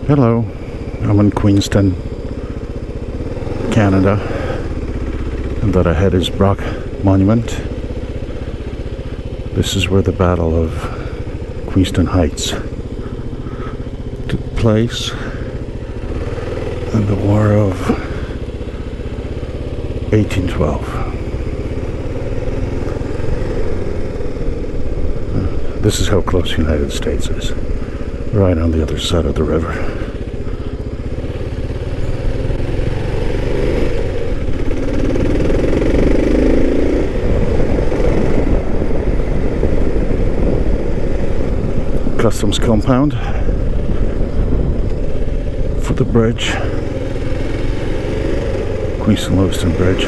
Hello, I'm in Queenston, Canada, and that ahead is Brock Monument. This is where the Battle of Queenston Heights took place in the War of 1812. This is how close the United States is, right on the other side of the river. Customs compound for the bridge, Queenston Lewiston Bridge.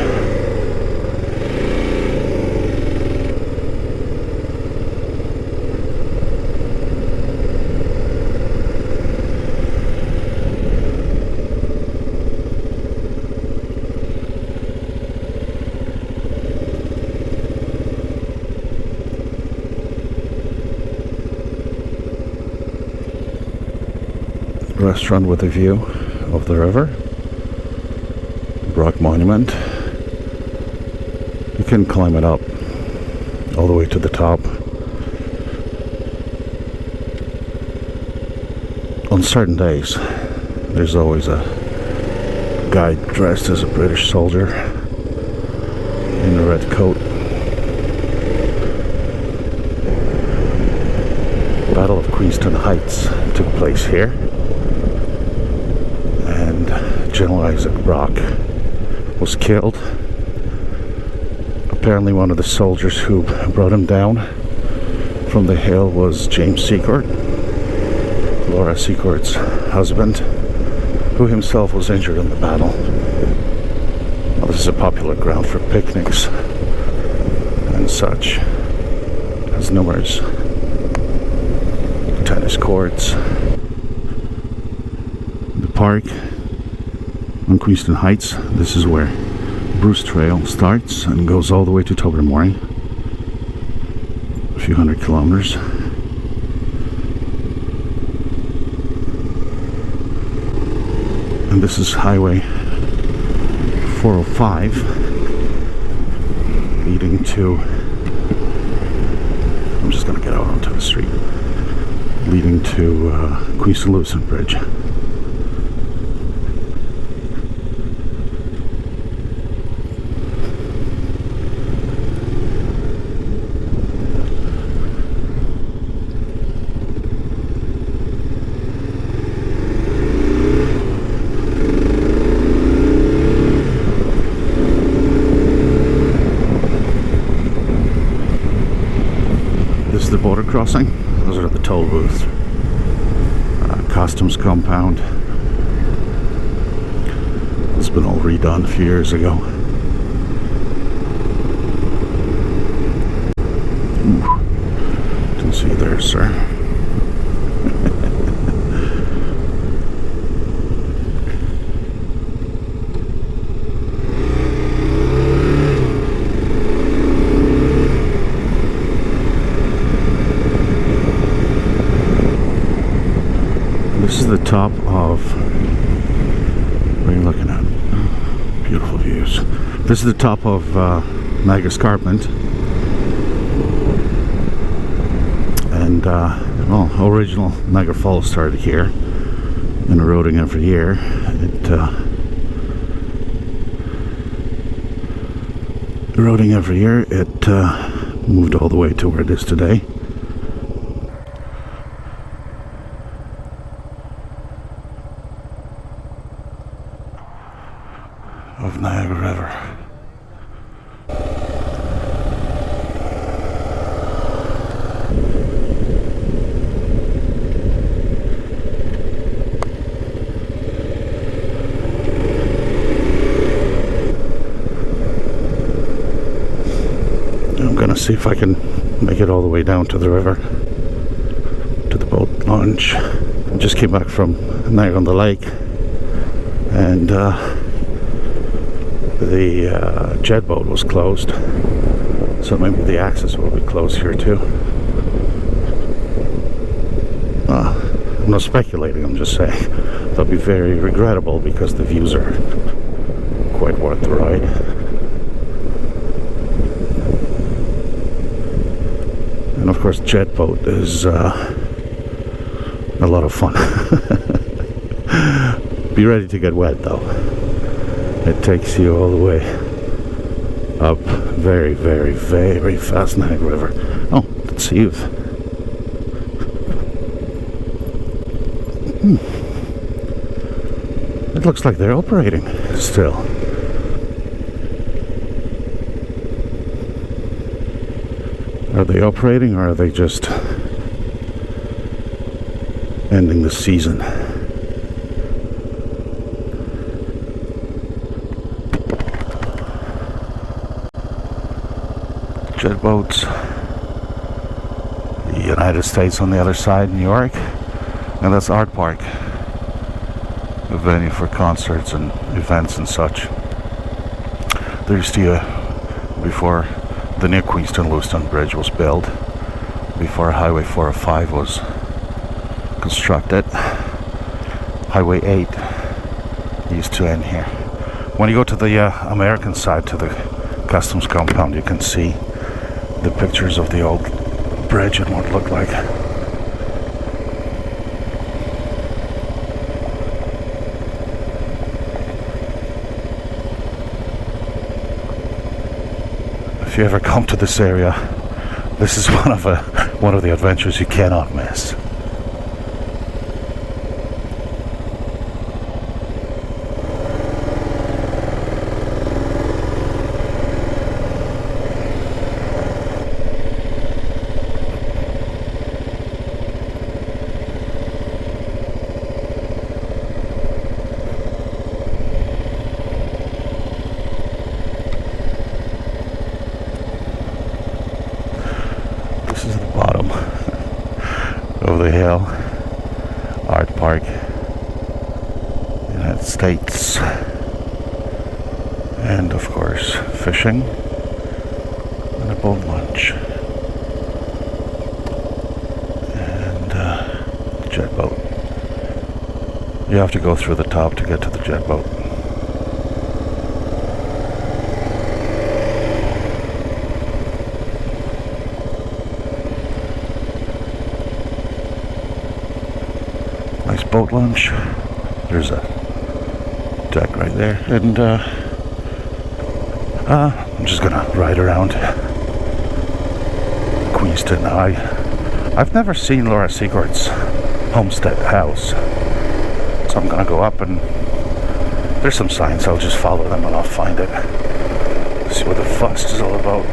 Restaurant with a view of the river, Brock Monument. You can climb it up all the way to the top. On certain days, there's always a guy dressed as a British soldier in a red coat. Battle of Queenston Heights took place here. General Brock was killed. Apparently one of the soldiers who brought him down from the hill was James Secord, Laura Secord's husband, who himself was injured in the battle. Well, this is a popular ground for picnics and such. It has numerous tennis courts. The park on Queenston Heights, this is where Bruce Trail starts and goes all the way to Tobermory, a few hundred kilometers. And this is Highway 405 leading to, I'm just going to get out onto the street, leading to Queenston Lewiston Bridge. This is the border crossing. Those are the toll booths. Customs compound. It's been all redone a few years ago. Ooh, didn't see you there, sir. This is the top of, what are you looking at? Beautiful views. This is the top of Niagara Escarpment. And, well, original Niagara Falls started here and eroding every year. Eroding every year, it moved all the way to where it is today. Of Niagara River. I'm gonna see if I can make it all the way down to the river, to the boat launch. I just came back from Niagara on the Lake, and the jet boat was closed, so maybe the access will be closed here too. I'm not speculating, I'm just saying they'll be very regrettable because the views are quite worth the ride. And of course, jet boat is a lot of fun. Be ready to get wet though. It takes you all the way up very, very, very fast Niagara River. Oh, let's see if it looks like they're operating still. Are they operating or are they just ending the season? Jet boats. The United States on the other side, New York. And that's Art Park, a venue for concerts and events and such. There used to before the new Queenston Bridge was built, before Highway 405 was constructed, Highway 8 used to end here. When you go to the American side, to the customs compound, you can see the pictures of the old bridge and what it looked like. If you ever come to this area, this is one of the adventures you cannot miss. Of the hill, Art Park, United States, and of course fishing and a boat launch and jet boat. You have to go through the top to get to the jet boat. Nice boat launch. There's a deck right there, and I'm just gonna ride around Queenston. I've never seen Laura Secord's homestead house, so I'm gonna go up, and there's some signs. I'll just follow them and I'll find it. See what the fuss is all about.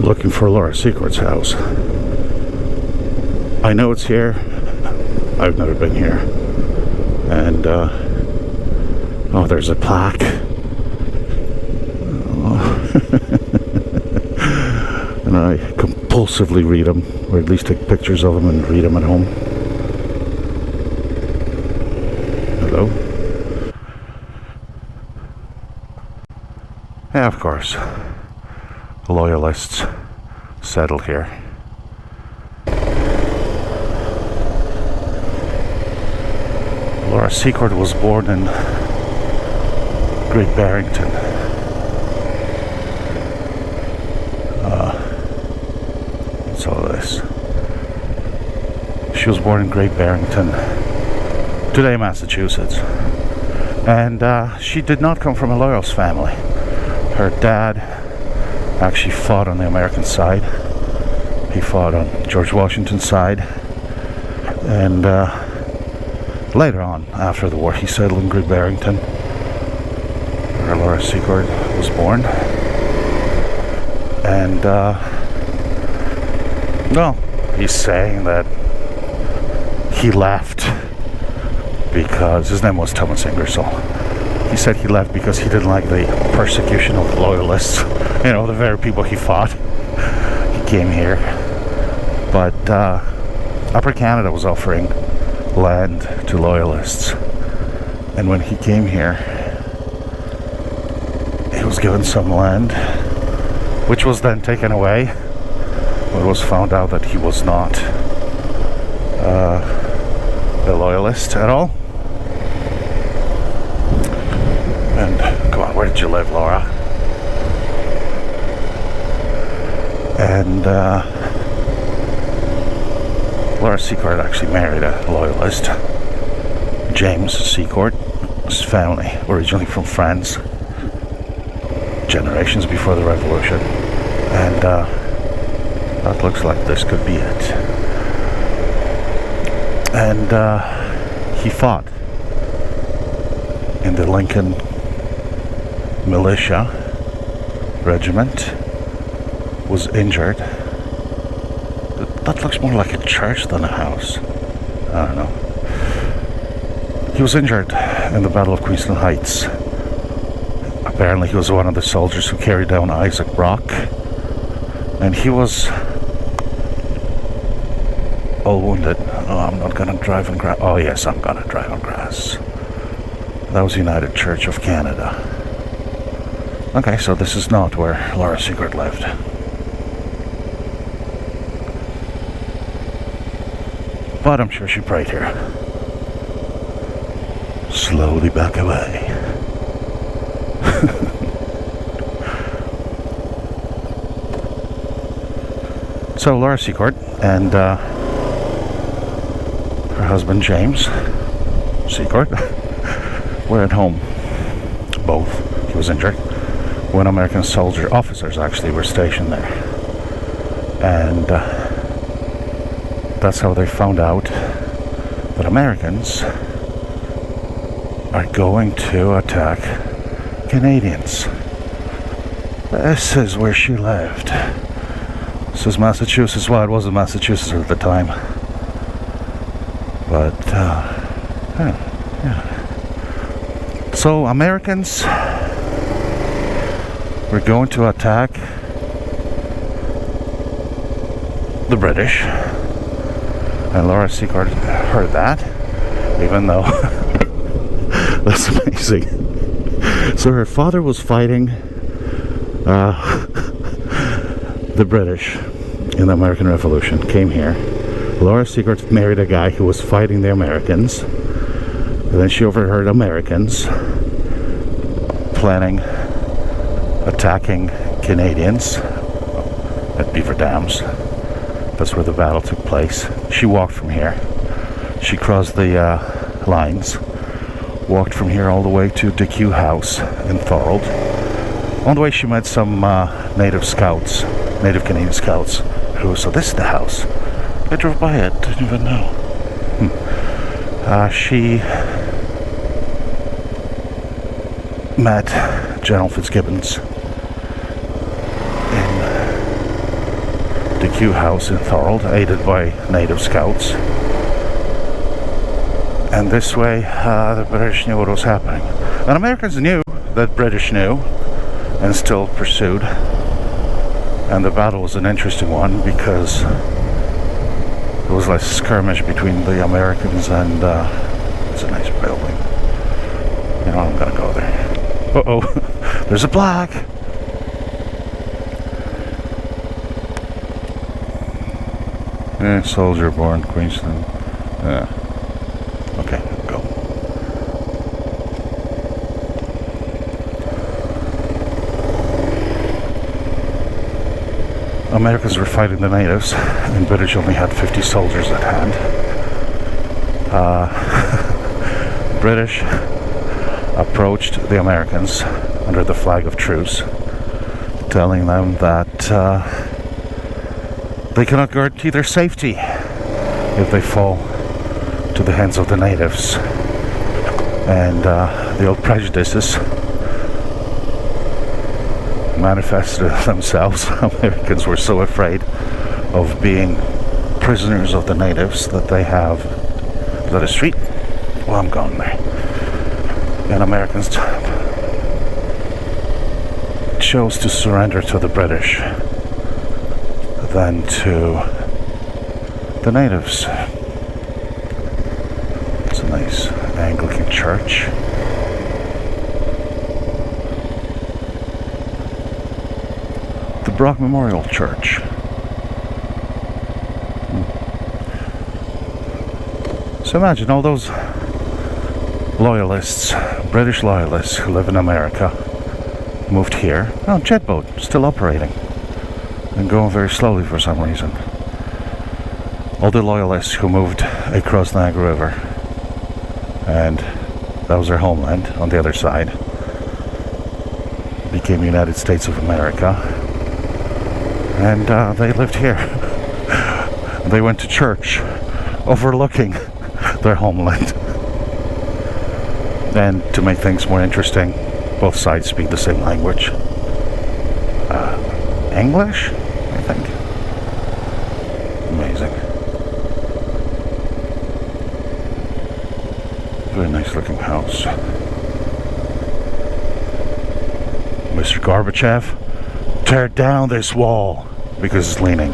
Looking for Laura Secord's house. I know it's here. I've never been here. And oh, there's a plaque. Oh. And I compulsively read them, or at least take pictures of them and read them at home. Hello? Yeah, of course. Loyalists settled here. Laura Secord was born in Great Barrington. What's all this? She was born in Great Barrington, today Massachusetts. And she did not come from a Loyalist family. Her dad actually fought on the American side. He fought on George Washington's side, and later on, after the war, he settled in Great Barrington, where Laura Secord was born. And well, he's saying that he left because his name was Thomas Ingersoll. He said he left because he didn't like the persecution of Loyalists. You know, the very people he fought. He came here. But Upper Canada was offering land to Loyalists. And when he came here, was given some land, which was then taken away. It was found out that he was not a loyalist at all. And come on, where did you live, Laura? And Laura Secord actually married a loyalist, James Secord. His family originally from France, generations before the revolution, and that looks like this could be it. And he fought in the Lincoln militia regiment, was injured. That looks more like a church than a house. I don't know. He was injured in the Battle of Queenston Heights. Apparently he was one of the soldiers who carried down Isaac Brock, and he was all wounded. Oh, I'm not gonna drive on grass. Oh yes, I'm gonna drive on grass. That was United Church of Canada. Okay, so this is not where Laura Secord lived. But I'm sure she prayed here. Slowly back away. So Laura Secord and her husband James Secord were at home. Both. He was injured when American soldier officers actually were stationed there. And that's how they found out that Americans are going to attack Canadians. This is where she lived. This is Massachusetts. Well, it wasn't Massachusetts at the time. But, yeah. So, Americans were going to attack the British. And Laura Secord heard that, even though that's amazing. So her father was fighting the British in the American Revolution, came here. Laura Secord married a guy who was fighting the Americans. And then she overheard Americans planning attacking Canadians at Beaver Dams. That's where the battle took place. She walked from here. She crossed the lines, walked from here all the way to DeQ House in Thorold. On the way she met some native Canadian scouts who, so this is the house. I drove by it, didn't even know. She met General Fitzgibbons in DeQ House in Thorold, aided by native scouts. And this way, the British knew what was happening. And Americans knew that British knew and still pursued. And the battle was an interesting one because it was like a skirmish between the Americans and it's a nice building. You know, I'm gonna go there. Uh-oh, there's a black. Soldier born Queenston. Okay, go. Americans were fighting the natives, and British only had 50 soldiers at hand. British approached the Americans under the flag of truce, telling them that they cannot guarantee their safety if they fall to the hands of the natives. And the old prejudices manifested themselves. Americans were so afraid of being prisoners of the natives that they have... Is that a street? Well, I'm going there. And Americans chose to surrender to the British than to the natives. It's a nice Anglican church. Brock Memorial Church. So imagine all those loyalists, British loyalists who live in America, moved here. Oh, jet boat, still operating and going very slowly for some reason. All the loyalists who moved across the Niagara River, and that was their homeland on the other side, became United States of America, and they lived here. They went to church overlooking their homeland. And to make things more interesting, both sides speak the same language. English, I think. Amazing. Very nice looking house. Mr. Gorbachev, tear down this wall because it's leaning.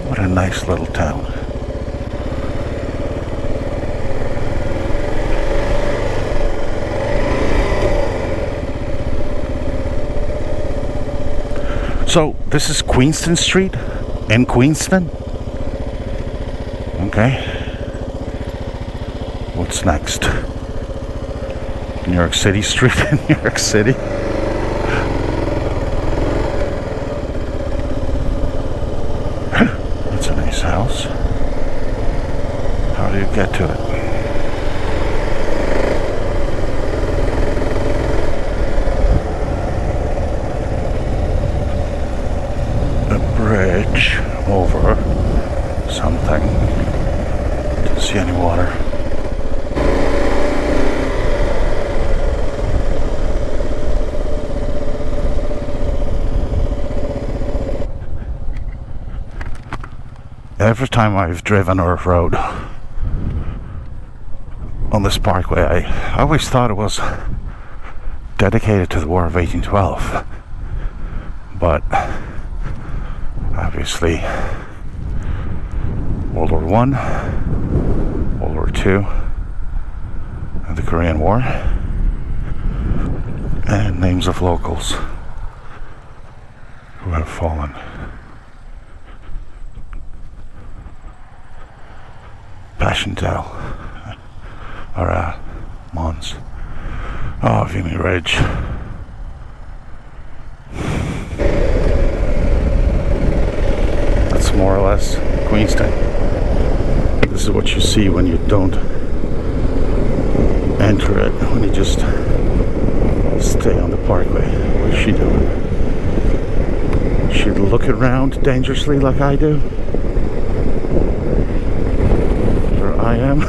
What a nice little town. So this is Queenston Street in Queenston? Okay. What's next? New York City Street in New York City? That's a nice house. How do you get to it? Bridge over something. Didn't see any water. Every time I've driven or rode on this parkway, I always thought it was dedicated to the War of 1812, but obviously World War I, World War II, and the Korean War, and names of locals who have fallen. Passchendaele, or Mons. Oh, Vimy Ridge. More or less Queenston. This is what you see when you don't enter it, when you just stay on the parkway. What's she doing? She'd look around dangerously like I do. Or I am.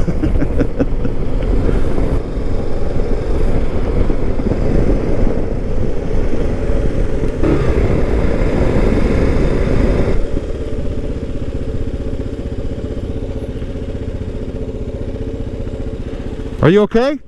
Are you okay?